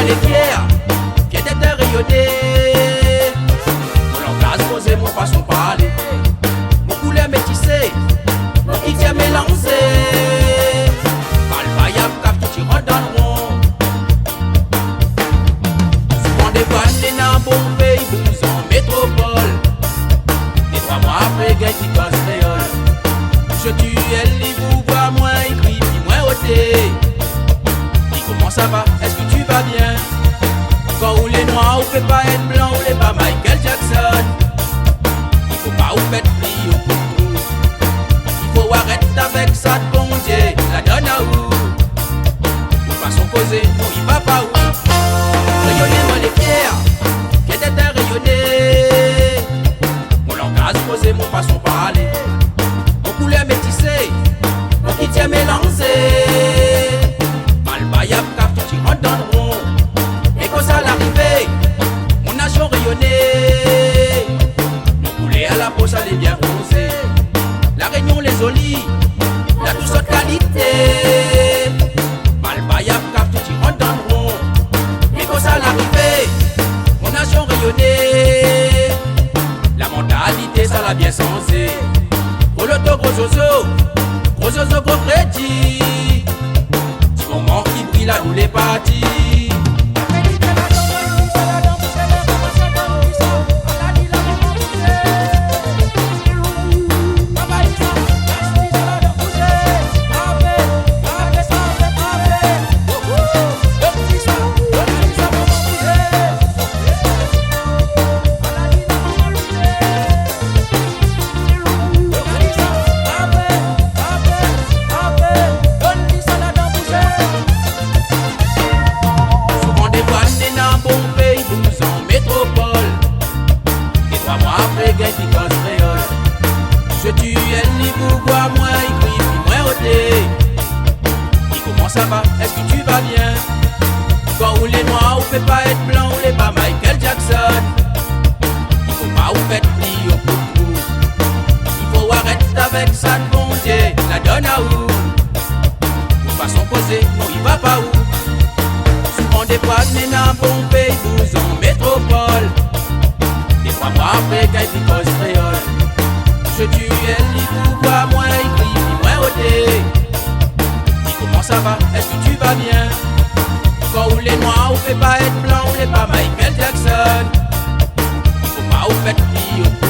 les fiers, fiers d'être rayonnés. Mon langage posé, mon façon de parler, mon couleur métissée, mon qui tient mélangé. Malpayable, cap tout tu rentres dans le rond. Souvent des vannes dans bon pays, vous en métropole. Et 3 mois après, gagne qui cause créole. Je tue elle, il vous voit moins écrit, puis moins ôté. Dis comment ça va, est-ce que tu vas bien? Quand ou les noirs, ou fait pas être blanc, ou les pas Michael Jackson. Il faut pas ou faire pli au coucou. Il faut arrêter avec ça de bon Dieu, la donne à où? De façon posée, non il va pas où? Rayonner moi les fiers, qui d'être rayonné. Mon langage posé, mon façon de parler, mon couleur métissée, mon qui tient mélangé. Malpayable, car tu rentres dans le rond. Et quand ça l'arrivée, mon nation rayonnée. Mon poulet à la peau, ça l'est bien rosé. La Réunion, les olives, la douce haute qualité. Malpayable, car tu rentres dans le rond. Et quand ça l'arrivée, mon nation rayonnée. La mentalité, ça l'a bien sensé. Gros loto, gros zozo, gros crédit. Du moment qui brille là où les partis. Je tue elle, il vous voit moins écrit, puis moins ôté. Dis comment ça va, est-ce que tu vas bien? Quand ou les noirs, ou fait pas être blanc, ou les pas Michael Jackson. Il faut pas ou faire pli au coucou. Il faut arrêter avec ça de bon Dieu, la donne à où? De façon posée, non il va pas où? Souvent des fois, n'est dans bon pays, vous en métropole. Des fois, moi après, quand il cause créole. Je tue elle, il vous voit moins écrit, puis moins ôté. Dis comment ça va, est-ce que tu vas bien? Quand ou les noirs, ou fait pas être blanc, ou les pas Michael Jackson. Il faut pas ou faire pli au